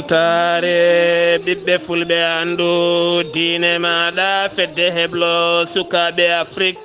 tare ɓiɓɓe fulɓe andu diine maɗa fedde heblo sukaɓe afrique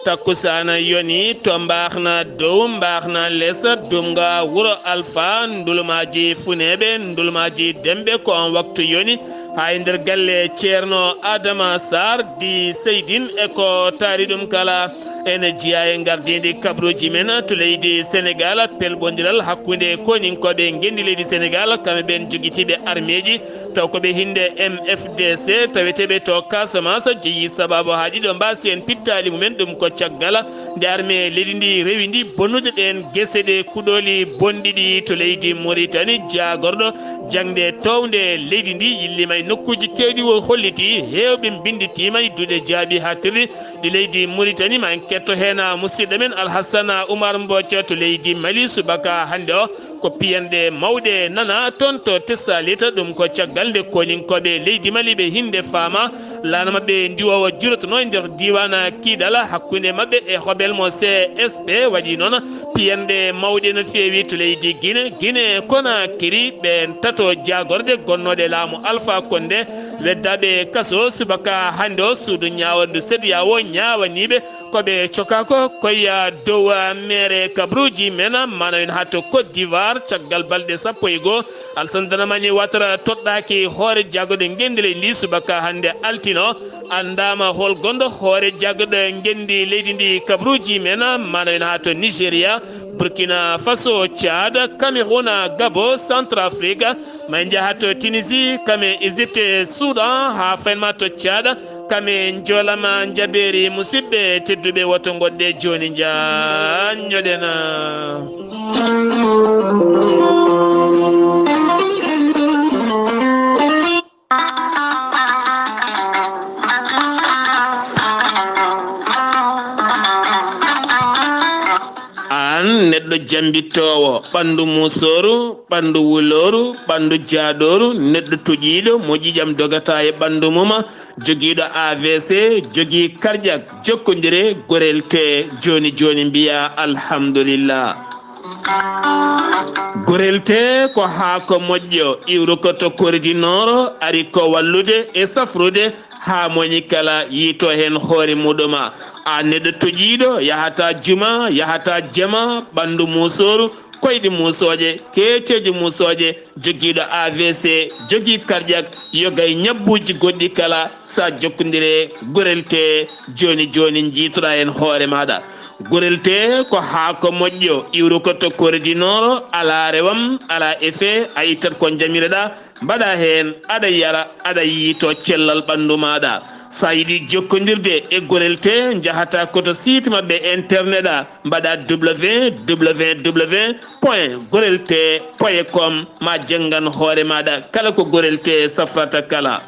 takkusana yoni to mbahna dow mbahna lesa dumga wuro alpha ndulmaji funeɓe ndulmaji demɓe ko on waktu yoni ha e nder galle ceerno Abdullahi Saar di seydine e ko taari ɗum kala ene jiya e gardidi kabruji men to leydi sénégal pelbodiral hakkude koninkoɓe gendi leydi sénégal kamɓe ɓen joguitiɓe armeji taw koɓe hinde MFDC taweteɓe to Casamance jeeyi sababu ha ɗiɗo mbasi en pittali mumen ɗum ko caggal nde arme leydi ndi rewi ndi bonnude ɗen guese ɗe kuɗoli bonɗiɗi to leydi Mauritanie jagorɗo jangde towde leydi ndi yillima e nokkuji kewɗi o holliti hewɓe binditima e duuɗe jaaɓi ha tirri ɗi leydi Mauritanie ma en ketto hen musidɗo men Alhassana Oumar Mbocca to leydi Mali subaka hande o ko piyanɗe mawɗe nana toon to Tessalita ɗum ko caggal nde koninkoɓe leydi Mali ɓe hinde faama lana mabɓe ndiwowo jurotono e nder diwana kiidala hakkude mabɓe e hoɓel mo CSP waɗi noon piyanɗe mawɗe no feewi to leydi Guinée Conakry ɓe tato jagorde gonnoɗe laamu Alpha Condé weddaɓe kaso subaka hande o suudu ñawandu CEDEAO ñawaniɓe koɓe cokako koya dow mere kabruji men mana en ha to Côte d'Ivoire caggal balɗe 11 Alassane Dramane Ouattara toɗɗaki hoore jaggoɗe gendile ndi subaka hande altino andama hol gonɗo hoore jaggoɗe gendi leydi ndi kabruji men mana en ha to Nigéria Burkina Faso Tchad Cameroun Gabon Centrafrique ma jaha to Tunisie kame Égypte Soudan ha faynma to Tchad kame jolama jaberi musidɓe tedduɓe woto goɗɗe joni jañoɗena an neɗɗo jambittowo ɓandu musoru ɓandu wuloru ɓandu jaaɗoru neɗɗo toƴiɗo mo ƴiƴam dogata e ɓandu mum joguiɗo AVC jogui cardiaque jokkodire gorel te joni joni mbiya alhamdulillah gorel te ko haako moƴƴo iwru ko to koridinoro ari ko wallude e safrude ha moni kala yito hen hoore muɗuma a neɗɗo toƴiɗo yahata juma yahata jama ɓandu musoru koyɗi musoje keeceji musoje joguiɗo AVC jogui cardiaque yogay ñabbuji goɗɗi kala sa jokkodire gorel te joni joni jiitoɗa hen hoore maɗa gorel te ko haako moƴƴo iwru ko to koridinoro ala rewam ala effet a ittat ko jamireɗa mbaɗa hen aɗa yara aɗa yiito cellal ɓandu maɗa sa yiɗi jokkodirde e gorel te jahata koto site mabɓe internet mbaɗa www.gorelte.com ma janggan hoore maɗa kala ko gorel te safrata kala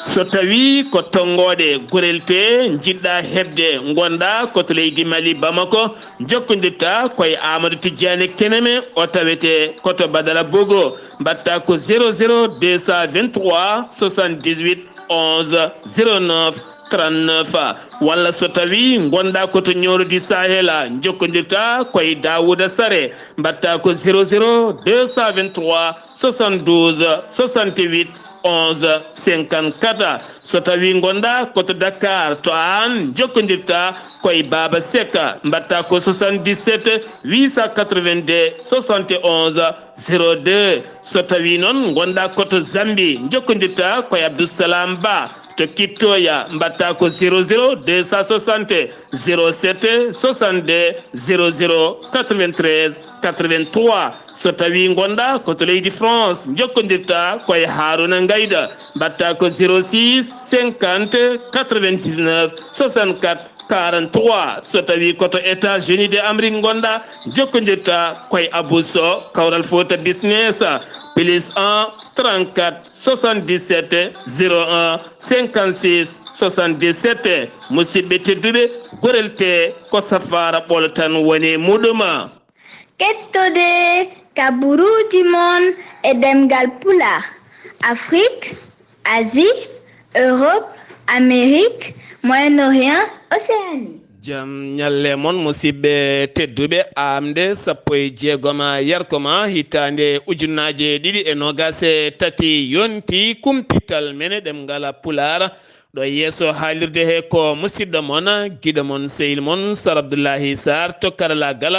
so tawi ko tongoɗe gorel te jiɗɗa hebde gonda koto leydi Mali Bamako jokkodirta koye Amadou Tidiane Keneme o tawete koto Badala Bogo mbatta ko 00 223 78 11 09 39 walla so tawi gonda koto ñorodi Sahela jokkodirta koye Dawouda Sare mbatta ko 00 223 72 68 11 54 so tawi gonda koto Dakar to an jokkodirta koye Baba Seka mbatta ko 77 882 71 02 so tawi noon gonda koto Zambi jokkodirta koye Abdoussalam Ba to Kittoya mbatta ko 00 260 07 62 00 93 83 so tawi gonda koto leydi France jokkodirta koye Haruna Ngayda mbatta ko 06 50 99 64 43 so tawi koto États-Unis de Amérique gonda jokkodirta koye Abousso Kawral Fouta Business plus 1 34 77 01 56 77 musidɓe tedduɓe gorel te ko safara ɓolo tan woni muɗuma kettode kaburuji mon e ɗemngal pulaar Afrique Asie Europe Amérique Moyen-Orient Océanie jam nyalle mon musidɓe tedduɓe amde sappo e jeegoma yarkoma hitande ujunnaje ɗiɗi e nogase tati yonti kumpital mene ɗemngal pulaar ɗo yeeso haalirde he ko musidɗo mon guiɗo mon sehil mon Sar Abdullahi Saar to karalagal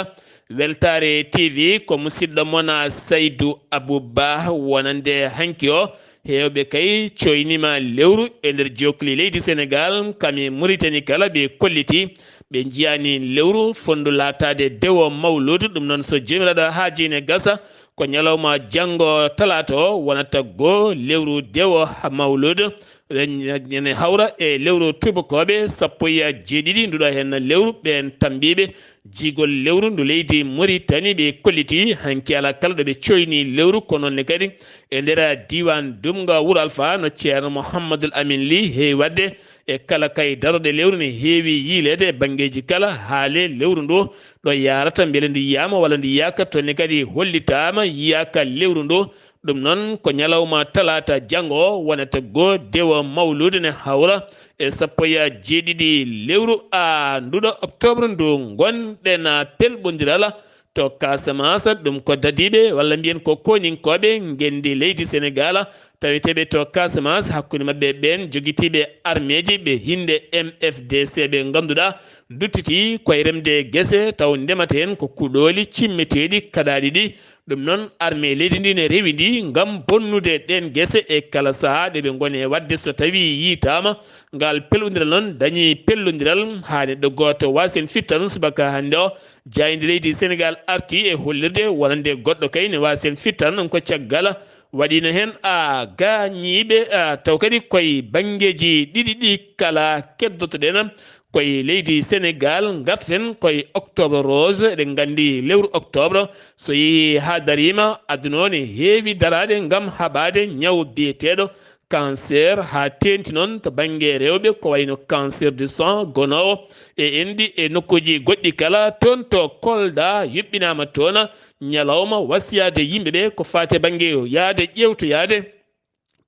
weltare tv ko musidɗo mon Saydou Abouba wonande hanki o hewɓe kay coynima lewru e nder jokli leydi Sénégal kami Mauritanie kala ɓe kolliti ɓe jiyani lewru fondu latade dewo mawlud ɗum noon so jomiraɗo haajine gasa ko ñalawma janggo talata o wonata go lewru dewo mawlud ene hawra e lewru tubakoɓe sappo e jeeɗiɗi nduɗo hen lewru ɓen tambiɓe jigol lewru ndu leydi Mauritanie ɓe kolliti hanki ala kala ɗo ɓe coyni lewru ko nonne kadi e nder diwan dumga Wuro Alpha no ceerno Mouhamadoul Amin Ly heewi wadde e kala kay daroɗe lewru ne heewi yiilede e banggueji kala haale lewru ndu ɗo yarata beele ndu yiyama walla ndu yiyaka tonne kadi hollitama yiyaka lewru ndu ɗum noon ko ñalawma talata janggo wonata go dewo mawlud ne hawra e sappo e jeeɗiɗi lewru nduɗo octobre ndu gonɗen pelɓodiral to Casamance ɗum ko dadiɓe walla mbiyen ko koninkoɓe gendi leydi Sénégal taweteɓe to Casamance hakkude mabɓe ɓen joguitiɓe armeji ɓe hinde MFDC ɓe ganduɗa duttiti koye remde guese taw ndemata hen ko kuuɗoli cimmeteɗi kaɗaɗi ɗi ɗum noon armé leydi ndi ne rewi ndi gam bonnude ɗen guese e kala saaha ɗeɓe gone wadde so tawi yitama ngal pellodiral noon dañi pellodiral ha neɗɗo goto wasen fitta subaka hande o jaydi leydi Sénégal arti e hollirde wonande goɗɗo kay ne wasen fitta ɗum ko caggal waɗino hen gañiɓe taw kadi koye banggueji ɗiɗi ɗi kala keddotoɗen koye leydi Sénégal gartaten koye octobre rose eɗen gandi lewru octobre so yeehi ha darima aduna o ne heewi darade gam haɓade ñaw biyeteɗo cancer ha tenti noon to banggue rewɓe ko wayno cancer du sang gonowo e endi e nokkuji goɗɗi kala toon to Kolda yuɓɓinama toon ñalawma wasiyade yimɓeɓe ko fate banggue yaade ƴewtoyade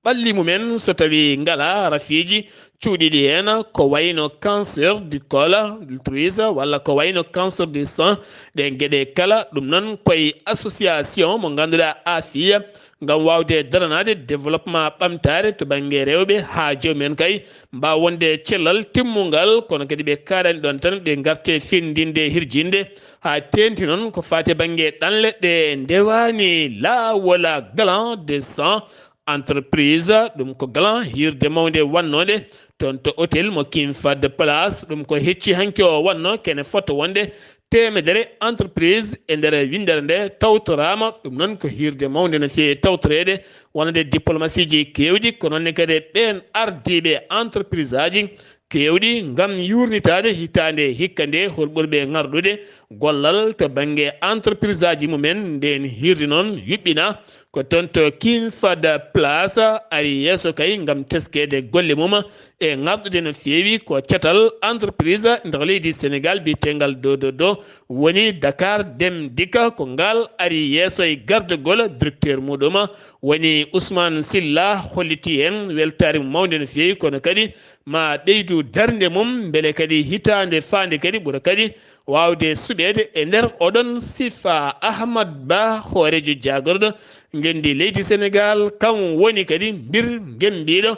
ɓalli mumen so tawi ngala rafiji cuuɗiɗi hen ko wayno cancer du col l'utérus walla ko wayno cancer du sang ɗe gueɗe kala ɗum noon koye association mo ganduɗa afiya gam wawde daranade développement ɓamtare to banggue rewɓe ha jomumen kay mbawa wonde cellal timmugal kono kadi ɓe kaɗani ɗon tan ɓe garte findinde hirjinde ha tenti noon ko fate banggue ɗanle ɗe ndewani lawola galan de sang entreprise ɗum ko galan hirde mawde wannode toon to hôtel mo King Fahd Palace ɗum ko hecci hanki o wanno kene foto wonde temedere entreprise e nder windere nde tawtorama ɗum noon ko hirde mawde no fewi tawtorede wonande diplomatie ji kewɗi ko nonne kadi ɓen ardiɓe entreprise aji kewɗi gam yurnitade hitande hikka nde hol ɓurɓe ngarɗude gollal to banggue entreprise aji mumen nden hirde noon yuɓɓina ko toon to King Fahd Place ari yeeso kay gam teskede golle mum e ngarɗude no fewi ko cetal entreprise nder leydi Sénégal bitegal do woni Dakar Dem Dikka ko ngal ari yeeso e gardegol directeur muɗum woni Ousmane Silla holliti hen weltare mawde no fewi kono kadi ma ɓeydu darde mum beele kadi hitande fande kadi ɓuura kadi wawde suɓede e nder oɗon sifa Ahmad Ba hoorejo jagorɗo gendi leydi Sénégal kan woni kadi bir gembiɗo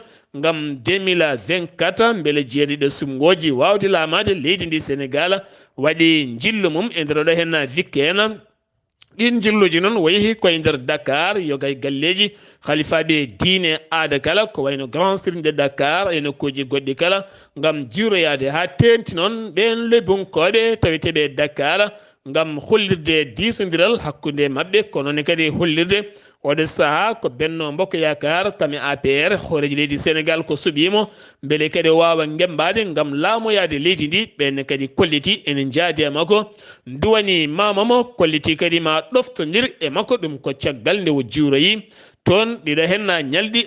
gam 2024 beele jeeɗiɗo sumgoji wawde lamade leydi ndi Sénégal waɗi jillu mum e nder ɗo hen vikke hen ɗin jilluji noon wayi koye nder Dakar yogay galleji halifaɓe diine aada kala ko wayno grand serigne de Dakar e nokkuji goɗɗi kala gam jiroyade ha tenti noon ɓen lebunkoɓe taweteɓe Dakar gam hollirde disodiral hakkude mabɓe ko noon kadi hollirde oɗo saaha ko Benno Bokk Yakar kami APR hooreji leydi Sénégal ko suuɓimo beele kadi wawa gembade gam laamoyade leydi ndi ɓenne kadi kolliti ene jaadi e makko duwani mamamo kolliti kadi ma ɗoftodir e makko ɗum ko caggal nde o juuroyi toon ɗiɗo henna ñalɗi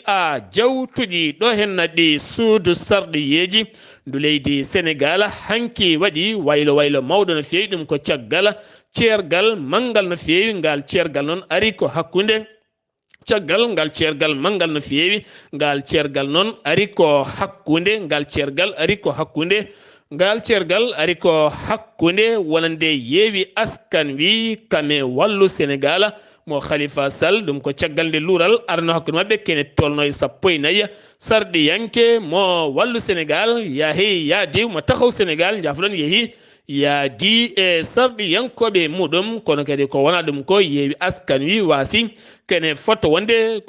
jawtuɗi ɗo henna ɗi suudu sarɗiyeji ndu leydi Sénégal hanki waɗi waylo mawɗo no fewi ɗum ko caggal ceergal manggal no fewi ngal ceergal noon ari ko hakkude caggal ngal ceergal manggal no fewi ngal ceergal noon ari ko hakkude ngal ceergal ari ko hakkude ngal cergal ari ko hakkunde wonande yeewi askan wi kame wallu Sénégal mo Khalifa Sall ɗum ko caggal nde luural arno hakkude mabɓe kene tolno e 14 sarɗi yanke mo wallu Sénégal yahi yaadi mo taxaw Sénégal jafoɗon yeehi yaadi e sarɗi yankoɓe muɗum kono kadi ko wona ɗum ko yeewi askan wi waasi kene foto wonde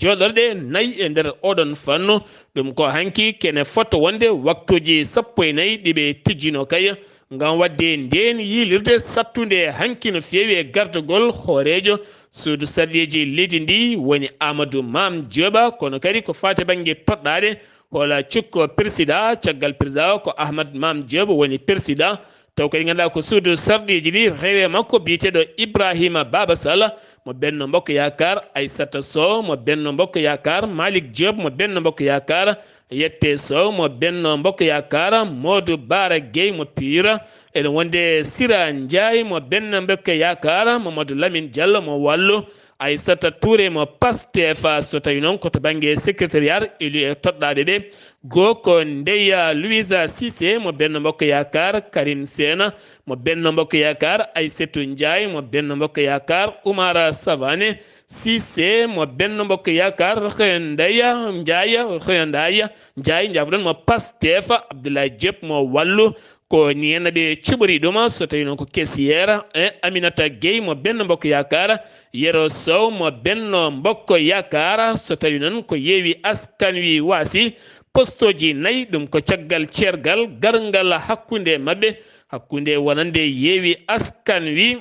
joɗorɗe nayi e nder oɗon fannu ɗum ko hanki kene foto wonde waktuji 14 ɗiɓe tijjino kay ngam wadde nden yilirde sattude hanki no feewi e gardugol hoorejo suudu sarɗiji leydi ndi woni Amadou Mame Dioba kono kadi ko fate banggue toɗɗade hola cukko président caggal président ko Ahmad Mame Dioba woni président taw kadi ganduɗa ko suudu sarɗiji ɗi rewe makko biyeteɗo Ibrahima Baba Sall mo Benno Bokk Yakar Aissata Sow mo Benno Bokk Yakar Malick Diop mo Benno Bokk Yakar Yette Sow mo Benno Bokk Yakar Modou Bara Gueye mo PUR ene wonde Sira Ndiaye mo Benno Bokk Yakar Mamadou Lamine Diallo mo Wallu Aissata Touré mo Pastef so tawi noon koto banggue secrétariat élu e toɗɗaɓe ɓe goo ko Ndeya Louisa Cissé mo Benno Bokk Yakar Karim Sena mo Benno Bokk Yakar Aissatou Ndiaye mo Benno Bokk Yakar Oumara Savané Cissé mo Benno Bokk Yakar Ndeya Ndiaye jafoɗon mo Pastef Abdoulaye Diop mo Wallu ko niyena ɓe cuɓori ɗum so tawi noon ko caissiére Aminata Gueye mo Benno Bokk Yakar Yero Sow mo Benno Bokk Yakar so tawi noon ko yeewi askan wi waasi postoji nayi ɗum ko caggal cergal gargal hakkunde mabɓe hakkunde wonande yeewi askan wi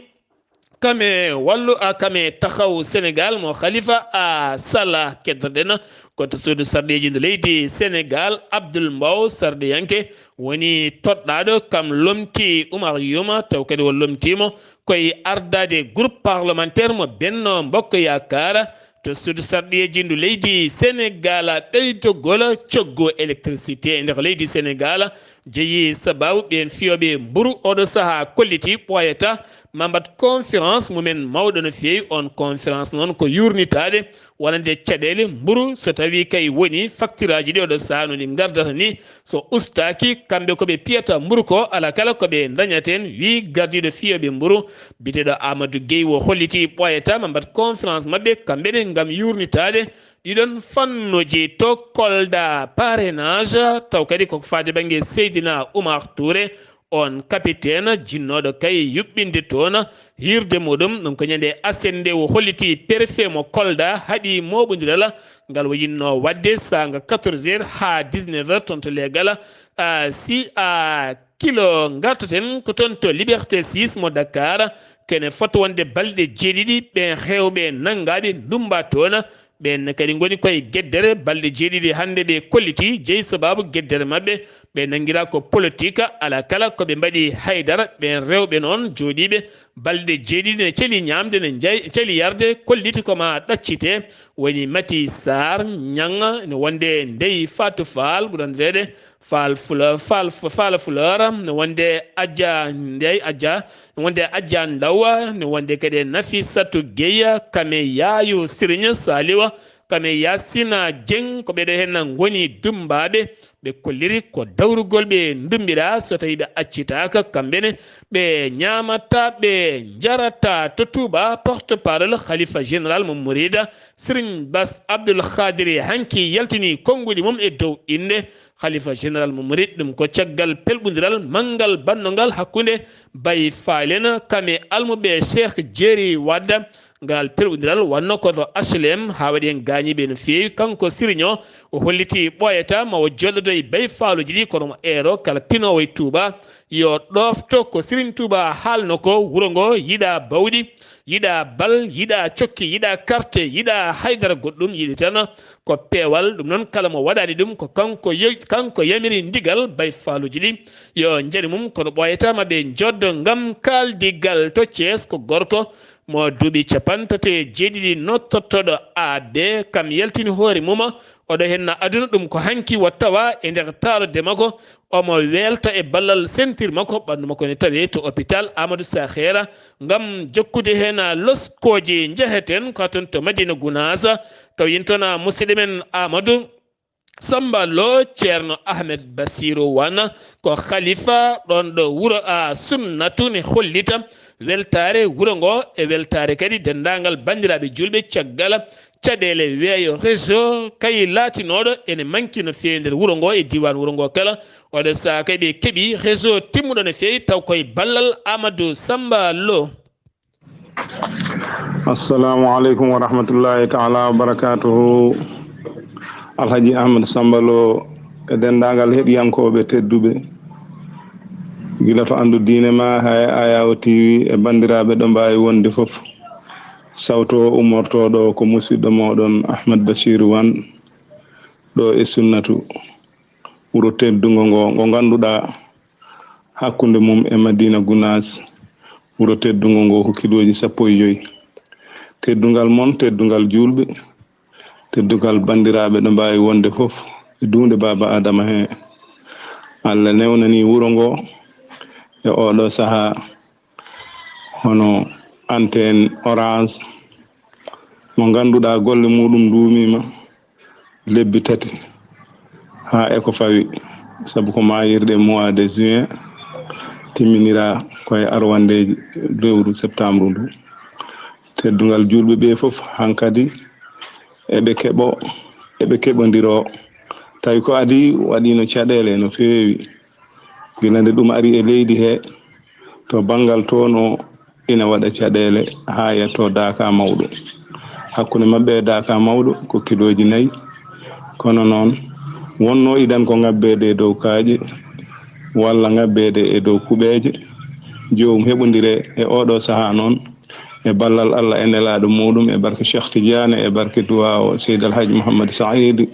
kame wallu kame taxaw Sénégal mo Khalifa Sall keddoɗen koto suudu sarɗiji nde leydi Sénégal Abdoul Mbow sarɗiyanke woni toɗɗaɗo kam lomti Oumar Youma taw kadi o lomtimo koye ardade groupe parlementaire mo Benno Bokk Yakar to suudu sarɗiji ndu leydi Sénégal ɓeydogol coggo électricité e nder leydi Sénégal jeeyi sababu ɓen fiyoɓe mburu oɗo saaha kolliti ɓoyata mambat conférence mumen mawɗo no feewi on conférence noon ko yurnitade wonande caɗele mburu so tawi kay woni facture aji ɗi oɗo saaha no ɗi gardata ni so ustaki kamɓe koɓe piyata mburu ko ala kala koɓe dañaten wi gardiɗo fiyoɓe mburu biteɗo Amadou Gueye wo holliti ɓoyata mambat conférence mabɓe kamɓene gam yurnitade ɗiɗon fannuji to kolda parrainage taw kadi koko fade banggue Seydina Oumar Touré on capitaine jinnoɗo kay yuɓɓinde toon hirde muɗum ɗum ko ñande asende o holliti préfet mo Kolda haaɗi moɓodiral ngal o yinno wadde saga 14 heures ha 19 heures toon to leegal si kilo gartaten ko toon to Liberté 6 mo Dakar kene foto wonde balɗe jeeɗiɗi ɓen hewɓe nangaɓe dumba toon ɓen kadi goni koye gueddere balɗe jeeɗiɗi hande ɓe kolliti jeeyi sababu gueddere mabɓe ɓe nanguira ko politique ala kala koɓe mbaɗi haydara ɓen rewɓe noon jooɗiɓe balɗe jeeɗiɗi ne caali ñamde ne caali yarde kolliti koma ɗaccite woni Mati Sar ñanga ne wonde Ndeye Fatou Fall ɓurandirede Fall Fleur ne wonde Adja Ndeye Adja ne wonde Adja Ndaw ne wonde kadi Nafissatou Gueye kame Yayu Sirigne Saliwa kame Yasina Dieng ko ɓeɗo hen goni dumbaɓe ɓe kolliri ko dawrugol ɓe dumbira so tawi ɓe accitaka kamɓene ɓe ñamata ɓe jarata to Touba porte parole khalifa général mo Mourida Serigne Bass Abdoul Khadiri hanki yaltini konnguli mum e dow inde khalifa général mo Mouride ɗum ko caggal pelɓodiral manggal bannogal hakkude Baye Falen kame almuɓe Cheikh Djeri Wadda ngal pelɓodiral wanno koto HLM ha waɗi en gañiɓe no fewi kanko siriño o holliti ɓoyata mawo joɗodo e Baye Falluji ɗi kono mo eero kala pinowo e Touba yo ɗofto ko Serigne Touba haalno ko wuuro ngo yiɗa bawɗi yiɗa bal yiɗa cokki yiɗa carte yiɗa haydara goɗɗum yiɗi tan ko peewal ɗum noon kala mo waɗani ɗum ko kanko yamiri ndigal Baye Falluji ɗi yo jaari mum kono ɓoyatama ɓe joddo gam kaldigal to Thiés ko gorko mo duuɓi 37 nottotoɗo aaɓe kam yaltini hoore mum oɗo henna aduna ɗum ko hanki wattawa e nder tarode makko omo welta e ballal sentir makko ɓandu makko ne tawe to hôpital Amadou Sakhera gam jokkude hen loskoji jeheten ko ton to Madina Gounass taw yin toon musidɗo men Amadou Samba Lo Ceerno Ahmed Basiru Wana ko khalifa ɗon ɗo wuro sunnatu ne hollita weltare wuro ngo e weltare kadi dendagal bandiraɓe julɓe caggal caɗele weeyo réseau kay latinoɗo ene manki no fewi nder wuro ngo e diwan wuro ngo kala oɗo saaha kadi ɓe keeɓi réseau timmuɗo no fewi taw koye ballal Amadou Samba Lo. Assalamu alaikum wa rahmatullahi ta'ala wa barakatuhu. Alhaji Ahmad Samba Lo e dendagal heɗiyankoɓe tedduɓe gila to andu diine ma hay Ayaw TV e bandiraɓe ɗo mbawi wonde foof. Sawto ummortoɗo ko musidɗo moɗon Ahmad Basiru Wan ɗo e sunnatu wuro teddugo ngo ganduɗa hakkude mum e Madina Gounass wuro teddugo ngo ko kiloji 15. Teddugal mon teddugal julɓe teddugal bandiraɓe ɗo mbawi wonde foof e dunde baba Adama he. Allah newnani wuro ngo e oɗo saaha hono antenne orange mo ganduɗa golle muɗum duumima lebbi 3 ha eko fawi sabu ko mayirɗe mois de juin timminira koye arwandeji lewru septembre ndu. Teddugal julɓe ɓe foof hankadi eɓe keɓodiro tawi ko adi waɗino caɗele no fewi gila nde ɗum ari e leydi he to bangal to no ina waɗa caɗele ha yetto daka mawɗo. Hakkude mabɓe e daka mawɗo ko kiloji 4 kono noon wonno idan ko ngabbede e dow kaaƴe walla ngabbede e dow kuɓeje jomum heɓodire e oɗo saaha noon e ballal Allah e nelaɗo muɗum e barke Cheikh Tidiane e barke duwa o Seydi Alhaji Mouhammad Saïd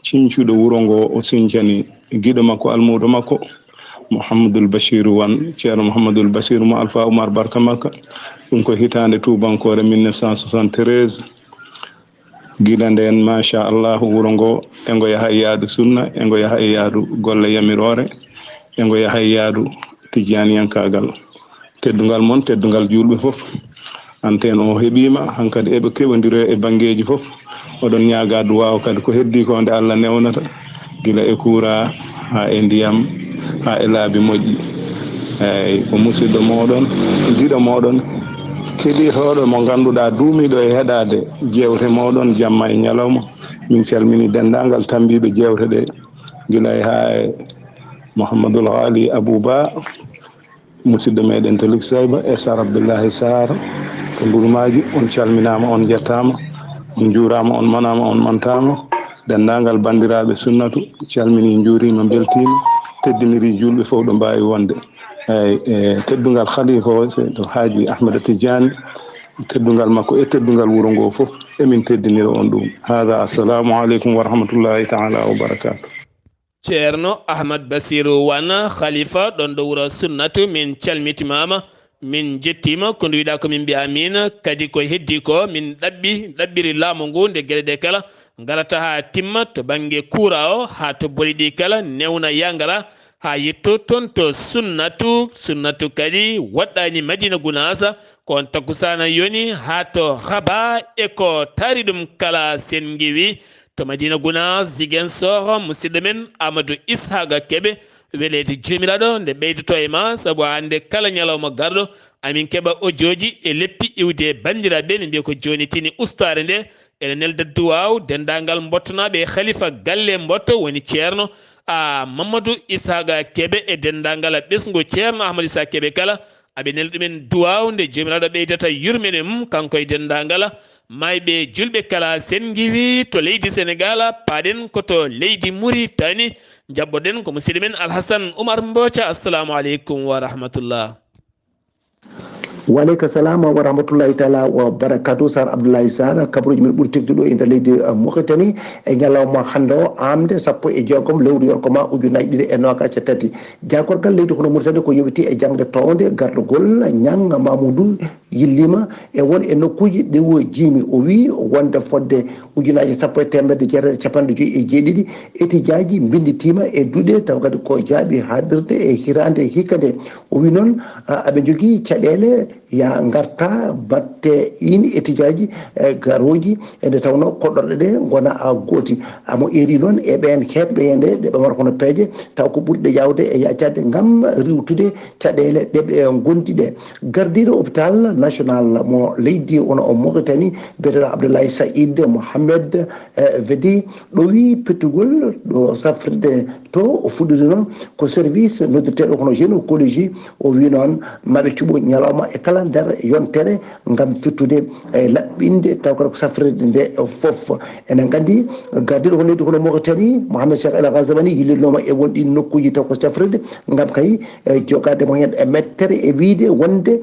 cincuɗo wuro ngo o sincani giɗo makko almuɗo makko Mouhamadoul Bachiru Wan ceerno Mouhamadoul Bachiru mo Alpha Oumar barka makka ɗum ko hitande tubankore 1973 gila nden machallahu wuro ngo e ngo yaha e yaadu sunna e ngo yaha e yaadu golle yamirore e ngo yaha e yaadu tijaniyankagal. Teddugal mon teddugal julɓe foof antenne o heɓima hankadi eɓe keɓodire e bangeji foof oɗon ñaaga duwaw kadi ko heddi ko nde Allah newnata gila e courant ha e ndiyam ha e laabi moƴƴi eyyi ko musidɗo moɗon giɗo moɗon keɗitoɗo mo ganduɗa duumiɗo e heɗade jewte moɗon jamma e ñalawma. Min calmini dendagal tambiɓe jewte ɗe gila e ha e Mouhamadoul Ghali Abouba musidɗo meɗen to Luxayba e Sar Abdullahi Saar to Gurmaji. On calminama on jettama on juurama on manama on mantama. Dendagal bandiraɓe sunnatu calmini juurima beltima teddiniri julɓe fof ɗo mbawi wonde eyyi teddugal khalifa o to Haji Ahmed Tidiane teddugal makko e teddugal wuro ngo fof emin teddinira on ɗum. Hada assalamu aleykum wa rahmatullahi ta'ala wa barakatuh. Ceerno Ahmad Basiru Wana khalifa ɗon ɗo wuro sunnatu min calmitimama min jettima ko wiɗa ko min mbiya min kadi ko heddi ko min ɗaɓɓiri laamu ngu nde gueɗe ɗe kala garata ha timma to banggue kuura o ha to boli ɗi kala newna yangara ha yetto toon to sunnatu kadi waɗɗani Madina Gounass ko on takkusana yoni ha to Raba e ko taari ɗum kala sen gewi to Madina Gounass Ziguinchor musidɗo men Amadou Ishaga Kebe welede jomiraɗo nde ɓeydoto e ma saabu hande kala ñalawma garɗo amin keɓa audioji e leppi iwde bandiraɓe ne mbiya ko joni tini ustare nde ene nelda duwaw dendagal mbottanaɓe khalifa galle mbotto woni ceerno Mamadou Ishaga Kebe e dendagal ɓesgu ceerno Ahmadou Ishaga Kebe kala aɓe nelda ɗumen duwaw nde jomiraɗo ɓeydata yurmene mum kanko e dendagal mayɓe julɓe kala sen giwi to leydi Sénégal paɗen koto leydi Mauritanie jabboɗen ko musidɗo men Alhassane Oumar Mbotia. Assalamu aleykum wa rahmatullah. Waleykum salam wa rahmatullahi taala wa barakatuh. Sar Abdullahi Saar kabaruji men ɓuuri teftuɗo e nder leydi Mauritanie e ñalawma hande o aaɓnde 16 lewru yarkomaa ujunaji 223 jagorgal leydi hono Mauritanie ko yewti e jangde towde gardugol ñang Mamoudou yillima e won e nokkuji ɗewo jiimi o wi wonde fodde ujunaji 1,957 étudiaji binditima e duuɗe taw kadi ko jaaɓi haadirde e hirande hikkade o wi noon aɓe jogui caɗele ya garta batte in etijaji garoji ende tawno koɗɗorɗe ɗe gona gooti amo eri noon e ɓen heɓɓe hende ɗe ɓamata kono peeje taw ko ɓurɗe yawde e yaccade gam riwtude caɗele ɗeɓe gondi ɗe gardiɗo hôpital national mo leydi wono o Mauritanie biyeteɗo Abdullahi Said Mohamed wedi ɗo wi pettugol ɗo safride to o fuɗɗori noon ko service noddirteɗo kono gynécologie o wi noon maɓe cuɓo ñalawma e kala nder yontere gam fittude e laɓɓinde taw kadi ko safride nde foof enen gandi gardiɗo ko leydi kono Mauritanie Mohamed Cheikh El Ghazouani yillitnoma e wonɗi nokkuji taw ko safride gam kay jogade mo hen e mettere e wiide wonde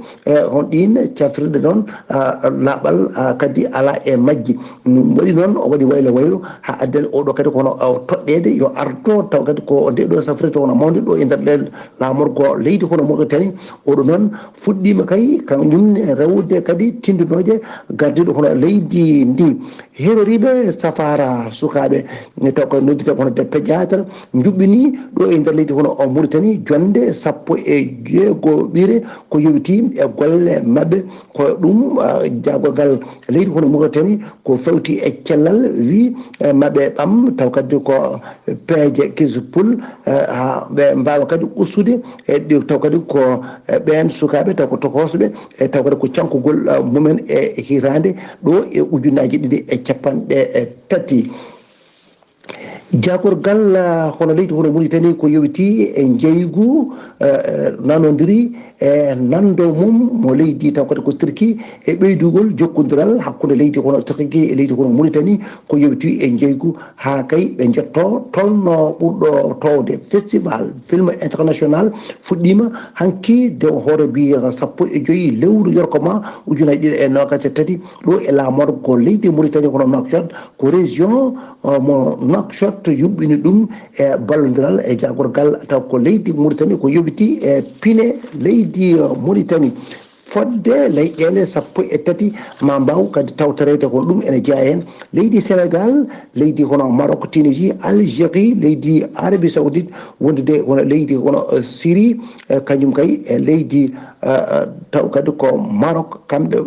on ɗin cafrirɗe noon laaɓal kadi ala e majji waɗi noon o waɗi waylo waylo ha addani oɗo kadi kono toɗɗede yo arto taw kadi ko nde ɗo safrirde kono mawde ɗo e nder lamorgo leydi kono Mauritanie oɗo noon fuɗɗima kay kañumne rewde kadi tindunoje gardiɗo kono leydi ndi heɓoriɓe safara sukaɓe taw ko noddite kono deppe diatra juɓɓini ɗo e nder leydi kono Mauritanie jonde 16 ko yowiti e golle mabɓe ko ɗum jagogal leydi kono Mauritanie ko fewti e cellal wi mabɓe ɓam taw kadi ko peeje kisupul ha ɓe mbawa kadi ustude e taw kadi ko ɓen sukaɓe taw ko tokosoɓe e taw kadi ko cankugol mumen e hirande ɗo e ujunnaji ɗiɗi e capanɗe tati jagorgal hono leydi hono Mauritanie ko yowiti e jeygu nanodiri e nando mum mo leydi taw kadi ko Turquie e ɓeydugol jokkodiral hakkude leydi hono Turquie e leydi hono Mauritanie ko yowiti e jeygu ha kay ɓe jetto tolno ɓurɗo towde festival film international fuɗɗima hanki de hoore biya 15 lewru yorkoma ujunaji ɗiɗi e nogas e tati ɗo e lamorgo leydi Mauritanie hono Nouakchott ko région mo Nouakchott yuɓɓini ɗum e ballodiral e jagorgal taw ko leydi Mauritanie ko yowiti e pine leydi Mauritanie fodde leyɗele 13 ma mbaw kadi tawtorede ko ɗum ene jeeya hen leydi Sénégal leydi hono Maroc Tunisie Algérie leydi Arabie Saoudite wondude hono leydi hono Syrie kañum kay e leydi taw kadi ko Maroc kamɓe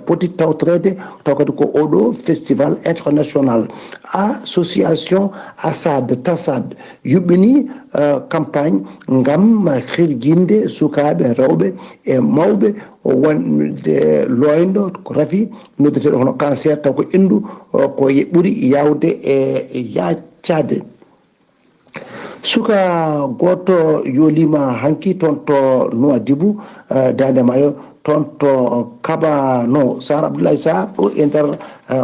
poti tawtorede taw kadi ko oɗo festival international association Tassad yuɓɓini campagne gam hirjinde sukaɓe rewɓe e mawɓe wonde loyno ko rafi noddeteɗo hono cancer taw ko endu ko ɓuuri yawde e yaccade suka goto yolima hanki toon to Nouadhibou Dande Maayo toon to Kabano Saar Abdullahi Saar ɗo e nder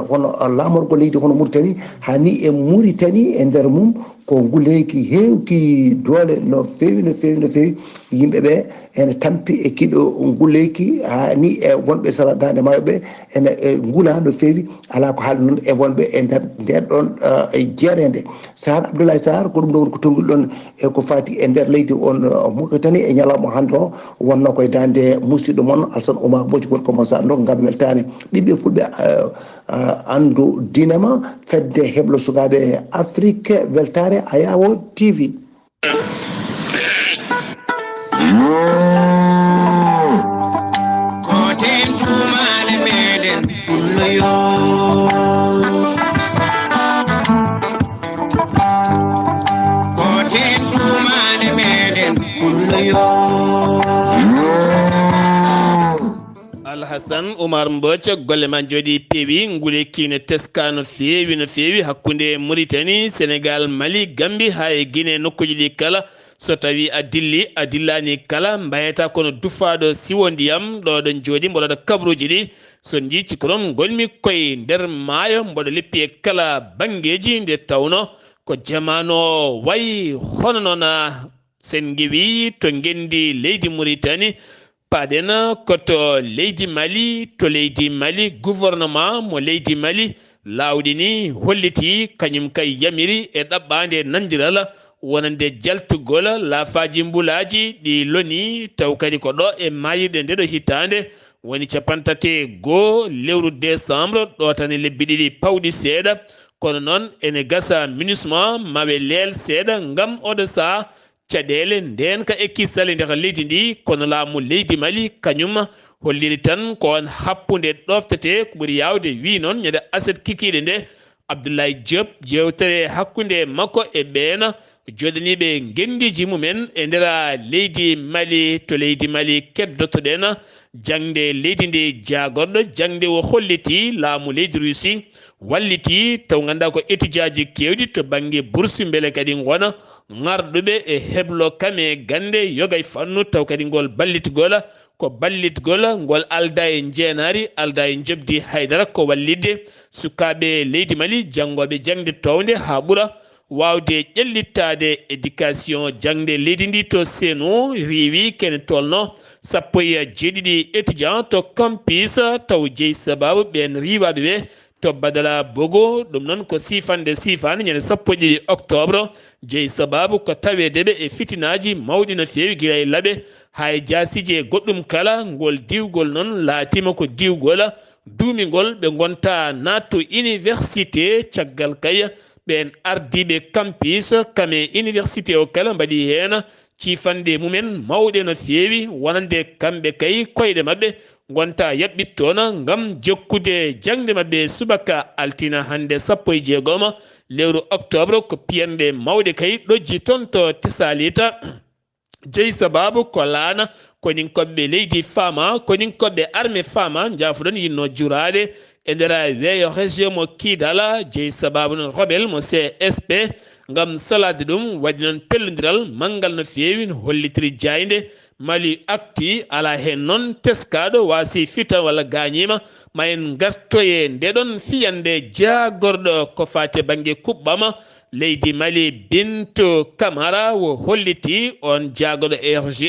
hono lamorgo leydi hono Mauritanie hani e Mauritanie e nder mum ko nguleyki hewki doole no fewi yimɓeɓe ene tampi e kiɗo nguleyki hani e wonɓe sara Dande Maayo ɓe ene ngula no fewi ala ko haali noon e wonɓe e nder ɗon jeerede Saar Abdoulaye Saar ko ɗum ɗo woni ko tongol ɗon e ko fati e nder leydi on Mauritanie e ñalawma hande o wonno koye dande musidɗo moon Alassane Oumar Mbodji gon commencé ɗo gam weltare ɓiɓɓe fulɓe andu dinama fedde heblo sukaɓe Afrique weltare Ayawo TV koten tumale meɗen fulloyo koten tumale meɗen fulloyo Alhassane Oumar Mbodji golle ma jooɗi peewi nguleyki no teska no feewi hakkunde Mauritanie Sénégal Mali Gambie ha e Guinée nokkuji ɗi kala so tawi a dillani kala mbayata kono dufaɗo siwo ndiyam ɗo ɗon jooɗi mboɗo kabruji ɗi so jiici ko ɗon gonmi koye nder maayo mboɗo leppi e kala banggueji nde tawno ko jamano wayi hono noon sen gewi to gendi leydi Mauritanie paɗen koto leydi Mali gouvernement mo leydi Mali lawɗi ni holliti kañum kay yamiri e ɗaɓɓade nandiral wonande jaltugol laafaji mbulaji ɗi loni taw kadi ko ɗo e mayirɗe ndeɗo hitande woni 31 lewru décembre ɗo tan e lebbi ɗiɗi pawɗi seeɗa kono noon ene gasa MINUSMA maɓe leel seeɗa ngam oɗo saha caɗele nden ka ekkisale nder leydi ndi kono laamu leydi Mali kañum holliri tan ko on happunde ɗoftete ko ɓuri yawde wi noon ñande aset kikiɗe nde Abdullahi Diop jewtere hakkunde makko e ɓeena joɗaniɓe gendiji mumen e ndera leydi Mali to leydi Mali keddotoɗen jangde leydi ndi jagorɗo jangde o holliti laamu leydi Russie walliti taw ganduɗa ko étudiant ji kewɗi to banggue bourse beele kadi gona garɗuɓe e heblo kame gande yogay fannu taw kadi ngol ballitgol ko ballitgol ngol alda e jeenari alda e jobdi haydara ko wallidde sukaɓe leydi Mali jangoɓe jangde towde ha ɓuura wawde ƴellittade éducation jangde leydi ndi to seno riwi kene tolno sappo e jeeɗiɗi étudiant to campus taw jeeyi sababu ɓen riwaɓe ɓe to badala bogo ɗum noon ko sifande sifani ñande sappo e ɗiɗi octobre jeeyi sababu ko tawedeɓe e fitinaji mawɗi no fewi guila e laaɓe hay jasiji e goɗɗum kala ngol diwgol noon laatima ko diwgol duumigol ɓe gonta natto université caggal kay ɓen ardiɓe campus kame université o kala mbaɗi hen cifande mumen mawɗe no fewi wonande kamɓe kay koyɗe mabɓe gonta yaɓɓit toon gam jokkude jangde mabɓe subaka altina hande sappo e jeegom lewru octobre ko piyanɗe mawɗe kay ɗojji toon to Tessalita jeeyi sababu ko laana konin koɓɓe leydi fama konin koɓɓe armé fama jafuɗon yinno jurade e ndera weeyo région mo kiidala jeeyi sababu noon rebel mo CSP gam salade ɗum waɗi noon pellodiral manggal no fewi no hollitiri jayde Mali akti ala hen noon teskaɗo wasi fitan walla gañima ma en gartoye ndeɗon fiyande jagorɗo ko fate banggue kuɓɓama leydi Mali Bintou Camara wo holliti on jagorɗo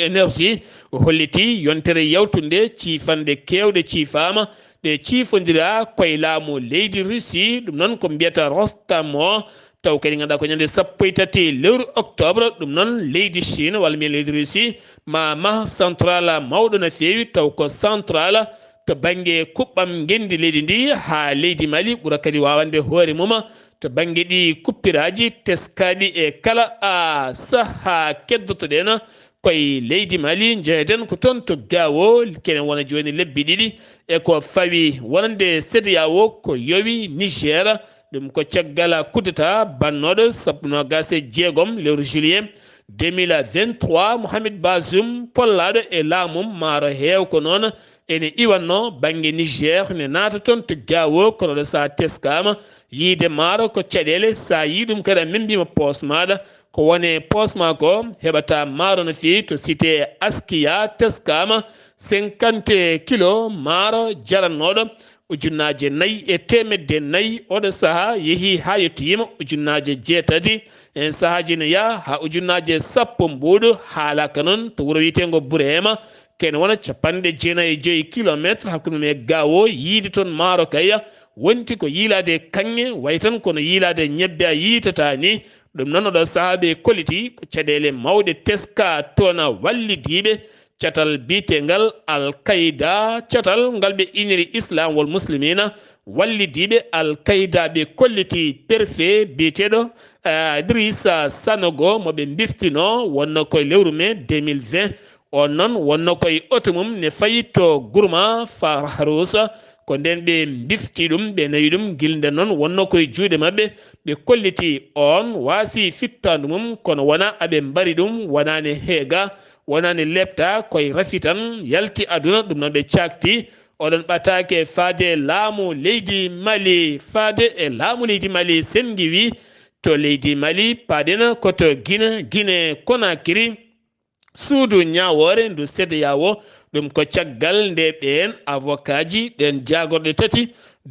énergie o holliti yontere yawtunde cifande kewɗe cifama ɗe cifodira koye laamu leydi Russie ɗum noon ko mbiyata Rostam o taw kadi ganduɗa ko ñande sappo e tati lewru octobre ɗum noon leydi Chine walla mbiyen leydi Russie ma central mawɗo no fewi taw ko central to banggue kuɓɓam gendi leydi ndi ha leydi Mali ɓuura kadi wawande hoore mum to banggue ɗi kuppiraji teskaɗi e kala a saaha keddotoɗen koye leydi Mali jeeyeten ko toon to gawo kene wona joni lebbi ɗiɗi e ko fawi wonande CEDEAO ko yowi Niger ɗum ko caggal kudeta bannoɗo sappo gase jeegom lewru juillet 2023 Mohamed Bazoum pollaɗo e laamum maaro heew ko noon ene iwanno banggue Niger ne naata toon to gawo kono ɗo sa teskama yiide maaro ko caɗele sa yi ɗum kadi a membima poos maɗa ko wone poos ma ko heɓata maaro no fewi to cité Askia teskama 50 kilo maaro jarannoɗo ujunnaje 4 e temedde 4 oɗo saaha yeehi ha yettoyima ujunnaje 8 en saahaji ne yaa ha ujunnaje 10 mbuɗo haalaka noon to wuuro wiyetego Burema kene wona 95 kilométre hakkude me gawo yiide toon maaro kaya wonti ko yiilade kanŋe way tan kono yiilade ñebbe a yiitata ni ɗum noon oɗo saahaɓe koliti ko caɗele mawɗe teska toon wallidiɓe catal bitengal al-qaida catal ngal ɓe iniri islam wal muslimina wallidiɓe al-qaida ɓe kolliti perfe biteɗo Idrissa Sanogo moɓe biftino wonno koye lewru mai 2020 on noon wonno koye oto mum ne fayi to gourma Farharousa ko nden ɓe bifti ɗum ɓe nawi ɗum gilde noon wonno koye juuɗe mabɓe ɓe kolliti on wasi fittandu mum kono wona aɓe mbari ɗum wonani heega wonani lepta koye rafi tan yalti aduna ɗum noon ɓe cakti oɗon ɓatake faade laamu leydi Mali faade e laamu leydi Mali sengi wi to leydi Mali paɗena koto Guinée Conakry suudu ñawore ndu CEDEAO ɗum ko caggal nde ɓen avocat ji ɗen jagorɗe tati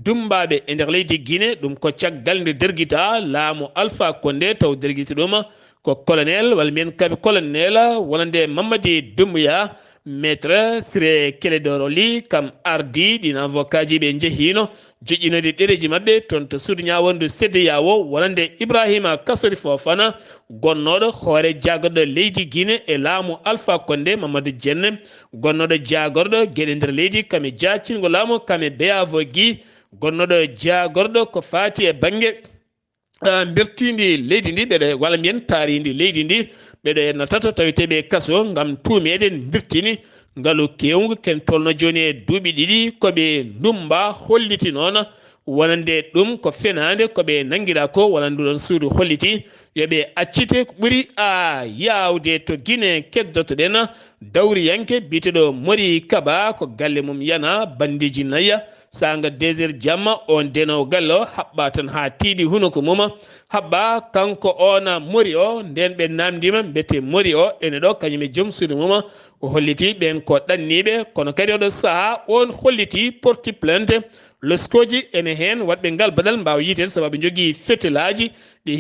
dumbaɓe e nder leydi Guinée ɗum ko caggal nde derguita laamu Alpha Condé taw derguiti ɗum ko colonel walla mbiyen kaɓe colonel wonande Mamadi Doumbouya maître Ciré Clédor Ly kam ardi ɗin avocat ji ɓe jeehino joƴƴinode ɗereji mabɓe toon to suudu ñawondu CEDEAO wonande Ibrahima Kassori Fofana gonnoɗo hoore jagorɗo leydi Guinée e laamu Alpha Condé Mamadou Dienne gonnoɗo jagorɗo gueɗe nder leydi kame jaccingo laamu kame Beyavo Gui gonnoɗo jagorɗo ko fati e banggue bertindi leydi ndi ɓeɗo walla mbiyen taaridi leydi ndi ɓeɗo enna tato taweteɓe kaso gam tumede birtini ngalu kewngu ken tolno joni e duuɓi ɗiɗi koɓe ndumba holliti noon wonande ɗum ko fenade koɓe nanguira ko wona nduɗon suudu holliti yoɓe accite ko ɓuuri yawde to guine keddotoɗen dawriyanke biteɗo Mori Kaba ko galle mum yana bandiji nayya sanga 2 heures jamma on denowo galle o haɓɓa tan ha tiiɗi hunoko mum haɓɓa kanko ona Mori o nden ɓe namdima mbete Mori o ene ɗo kañum e joom suudu mum o holliti ɓen ko ɗanniɓe kono kadi oɗo saaha on holliti porti plainte loskoji ene hen wadɓe ngal badal mbawa yitede sababu jogui fetelaji ɗi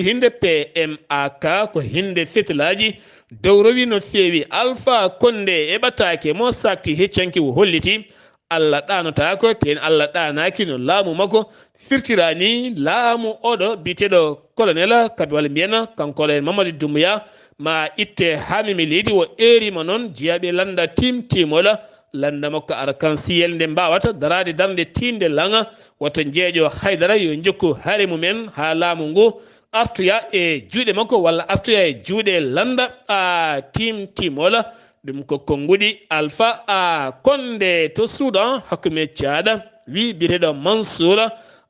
hinde PMAK ko hinde fetelaji dow rowi no fewi Alpha Condé eɓatake mo sakti heccanki o holliti Allah ɗanotako ten Allah ɗanaki no laamu makko firtirani laamu oɗo biteɗo colonel kaɓe walla mbiyana kankoɗo en Mamadou Doumbouya ma itte hamimi leydi o erima noon jeeyaɓe landa timtimola landa makko arc-en-ciel nde mbawata darade darde tinde langa woto jeeƴo haydara yo jokku haare mumen ha laamu ngu artoya e juuɗe makko walla artoya e juuɗe landa timtimola ɗum ko konguɗi Alpha Condé to Soudan hakkume caɗa wi biteɗo Mansour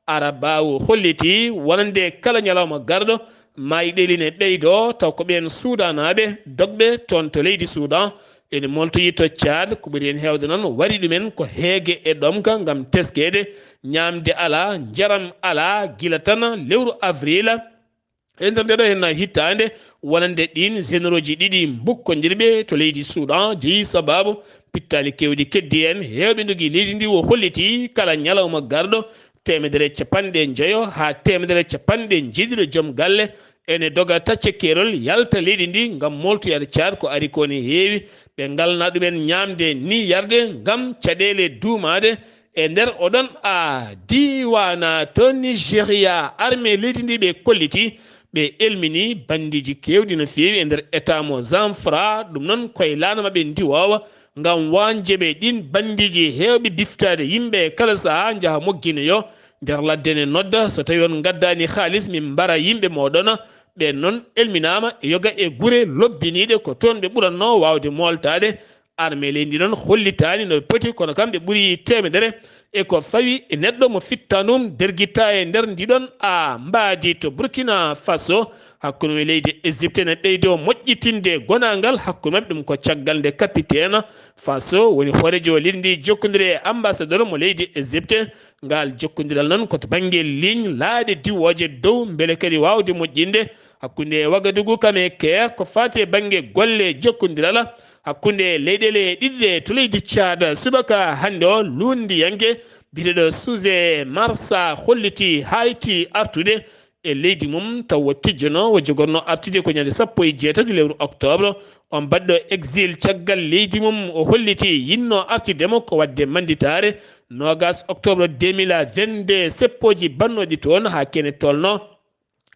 Arabawu holliti wonande kala ñalawma garɗo mayiɗeline ɓeydo taw ko ɓen Soudanaɓe dogɓe toon to leydi Soudan ene moltoyi to Tchad ko ɓuri hen hewde noon wari ɗumen ko heege e ɗomka gam teskede ñamde ala jaram ala guila tan lewru avril e nder ndeɗo hen hittande wonande ɗin généraux ji ɗiɗi bukkodirɓe to leydi Soudan jeeyi sababu pittali kewɗi keddi en hewɓe jogui leydi ndi o holliti kala ñalawma garɗo 150 ha 150 joom galle ene doga tacce kerol yalta leydi ndi gam moltoyade Tchad ko ari ko ne heewi ɓe galna ɗumen ñamde ni yarde gam caɗele duumade e nder oɗon diwana to Nigéria armée leydi ndi ɓe kolliti ɓe elmini bandiji kewɗi no fewi e nder état mo Zamfara ɗum noon koye lana mabɓe ndiwowa gam wanjeɓe ɗin bandiji hewɓe biftade yimɓe kala saaha jaaha mogginoyo nder ladde ne nodda so tawi on gaddani halis min mbara yimɓe moɗon ɓen noon elminama e yoga e guure lobbiniɗe ko toon ɓe ɓuranno wawde moltade armée leydi noon hollitani no poti kono kamɓe ɓuuri temedere e ko fawi e neɗɗo mo fitta num derguitta e nder ndiɗon mbadi to Burkina Faso hakkude leydi Égypte ne ɓeydo moƴƴitinde gonangal hakkude mabɓe ɗum ko caggal nde capitaine Faso woni horejo leydi ndi jokkodiri e ambassadeur mo leydi Égypte ngal jokkodiral noon koto banggue ligne laaɗe diwoje dow beele kadi wawde moƴƴinde hakkude Wagadugu kame Caire ko fati e banggue golle jokkodiral hakkude leyɗele ɗiɗɗe to leydi Tchad subaka hande o lundiyanke biteɗo Souse Marsa holliti hayti artude e leydi mum taw wo tijjono wo jogorno artude ko ñande 17 lewru octobre on mbaɗɗo exil caggal leydi mum o holliti yinno artudemo ko wadde manditare 20 octobre 2022 seppoji bannoɗi toon ha kene tolno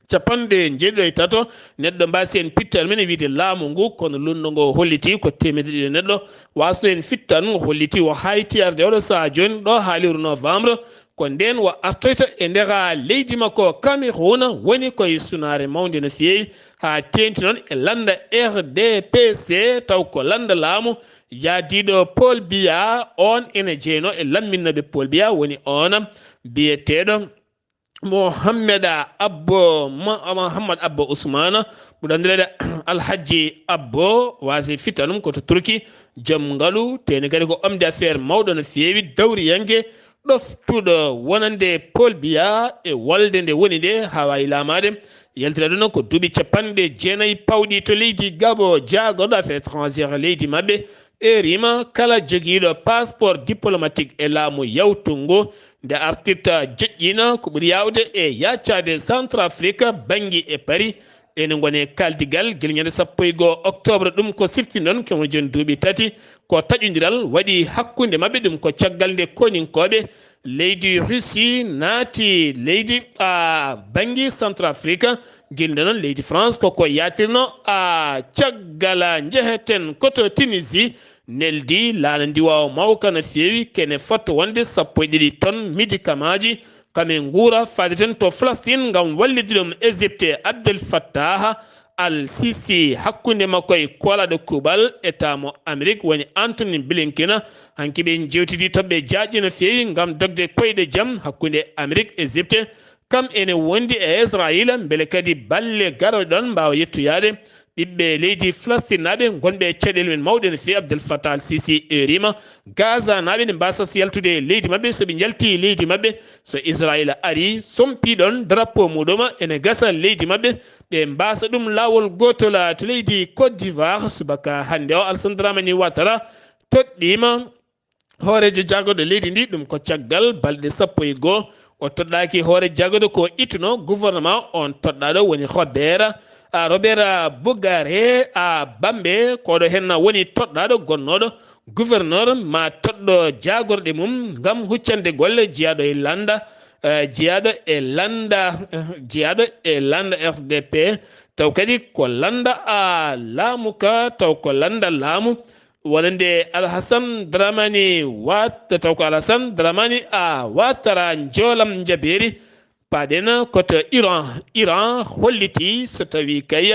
57 neɗɗo mbasi en pittal men e wiide laamu ngu kono lunno ngo holliti ko temedde neɗɗo wasno en fittan o holliti o hayti arde oɗo saaha joni ɗo ha lewru novembre ko nden o artoyta e ndera leydi makko Cameroun woni koye sunare mawde no fewi ha tenti noon e landa RDPC taw ko landa laamu yaadiɗo Paul Biya on ene jeyno e lamminnoɓe Paul Biya woni on biyeteɗo Mohamed Abbo Ousmane ɓuuri andirede Alhaji Abbo wasi fitta ɗum koto Turki joom ngaalu tene kadi ko homme d'affaires mawɗo no fewi dawriyanke ɗoftuɗo wonande Paul Biya e wolde nde woni nde ha wawi lamade yaltirade noon ko duuɓi 90 pawɗi to leydi Gabo jaagoɗo affaire étrangére leydi mabɓe e rima kala joguiɗo passeport diplomatique e laamu yawtungo nde artirta joƴƴina ko ɓuuri yawde e yaccade Centrafrique bangui e Paris ene gone kaldigal guila ñande 11 octobre ɗum ko sifti noon kono joni duuɓi 3 ko taƴodiral waɗi hakkude mabɓe ɗum ko caggal nde koninkoɓe leydi Russie naati leydi bangui Centrafrique guilde noon leydi France koko yatirno caggal jeheten koto Tunisie neldi laana ndiwawo mawka no fewi kene fotto wonde 12 tonnes médicament ji kame guura fadeten to Palestine gam wallide ɗum Égypte Abdel Fattah al sisi hakkunde makko e kolade kubal etamo Amérique woni Anthony Blinken hankiɓe jewtidi toɓɓe jaƴƴi no fewi gam dogde koyɗe jaam hakkunde Amérique Égypte kam ene wondi e Israël beele kadi balle garoɗe ɗon mbawa yettoyade ɓiɓɓe leydi Palestine naɓe gonɓe caɗele men mawɗe no fewi Abdel Fattah al-Sisi rima Gaza naɓe ne mbasa yaltude leydi mabɓe soɓe jalti leydi mabɓe so Israël ari sompiɗon drapeau muɗum ene gasa leydi mabɓe ɓe mbasa ɗum lawol gotol to leydi Côte d'Ivoire subaka hande o Alassane Dramane Ouattara toɗɗima hoorejo jagoɗo leydi ndi ɗum ko caggal balɗe 11 o toɗɗaki hoore jagoɗo ko ittuno gouvernement on toɗɗaɗo woni Robert Bougare a Bambe koɗo hen woni toɗɗaɗo gonnoɗo gouverneur ma toɗɗo jagorɗe mum gam huccande golle jeeyaɗo e landa FDP taw kadi ko landa a laamu ka taw ko landa laamu wonande Alassane Dramane taw ko Alassane Dramane a Ouattara joolam jaberi paɗen koto Iran holliti so tawi kay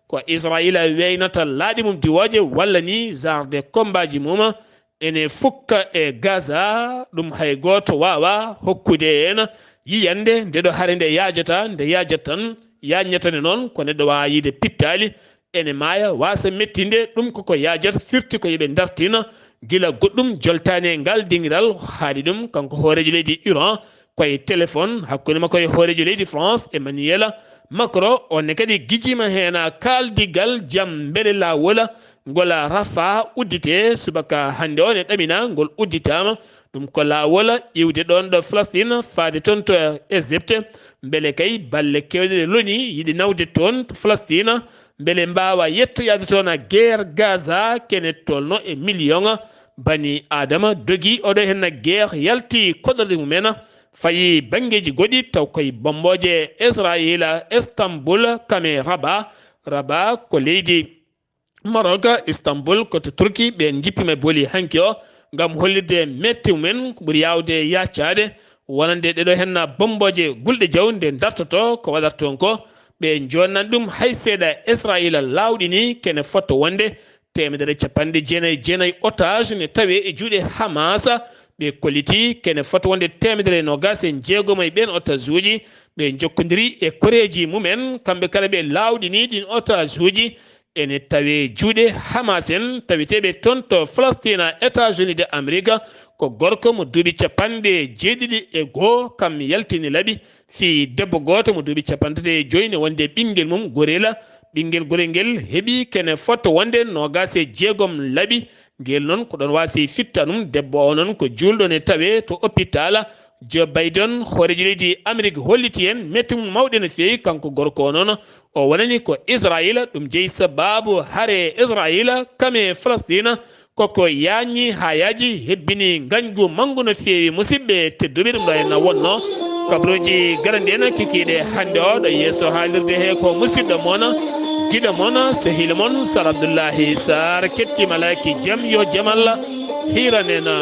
ko Israël weynata laaɗi mum diwoje walla ni genre de combat ji mum ene fukka e Gaza ɗum hay goto wawa hokkude hen yiyande ndeɗo haare nde yajata nde yajatan yañatane noon ko neɗɗo wawa yiide pittali ene maaya wasa mettinde ɗum koko yajata surtout ko yoɓe dartina gila goɗɗum joltani e ngal dingiral haali ɗum kanko hoorejo leydi Iran koye téléphone hakkude makko e hoorejo leydi France Emmanuel Macron onne kadi gijima hen kaldigal jaam beele lawola ngola rafa uddite subaka hande o ne ɗamina ngol udditama ɗum ko lawola iwde ɗon ɗo Palestine faade toon to Égypte beele kay balle kewɗe loni yiɗi nawde toon to Palestine beele mbawa yettoyade toon guerre Gaza kene tolno e million bani adama dogui oɗo hen guerre yalti koɗorɗe mumen fayi bangeji goɗi taw koye bomboje Israël Istanbul kame Rabat ko leydi Maroc Istanbul koto Turquie ɓe jippima booli hanki o gam hollirde metti mumen ko ɓuuri yawde yaccade wonande ɗeɗo hen bomboje gulɗe jaw nde dartoto ko waɗata toon ko ɓe jonnan ɗum hay seeɗa Israël lawɗi ni kene fotto wonde 199 otage ne tawe e juuɗe Hamas ɓe kolliti kene fota wonde 126 e ɓen otage uji ɓe jokkodiri e koreji mumen kamɓe kala ɓe lawɗi ni ɗin otage uji ene tawe juuɗe Hamas en taweteɓe toon to Palestine États-Unis de Amérique ko gorko mo duuɓi 71 kam yaltini laaɓi fi debbo goto mo duuɓi 35 ne wonde ɓinguel mum gorela ɓinguel gorel ngel heeɓi kene fotto wonde 26 laaɓi ngel noon ko ɗon wasi fitta ɗum debbo o noon ko julɗo ne tawe to hôpital Joe Biden hoorejo leydi Amérique holliti en metti mum mawɗe no fewi kanko gorko o noon o wonani ko Israël ɗum jeeyi sababu haare Israël kame Palestine koko yañi ha yaaji hebbini gañgu manggu no fewi musidɓe tedduɓe ɗum ɗo henna wonno kabruji garandi en kikiɗe hande o ɗo yesso haalirde he ko musidɗo moon giɗo moon sehil moon Sar Abdullahi Saar kettima laki jaam yo jaam Allah hiranena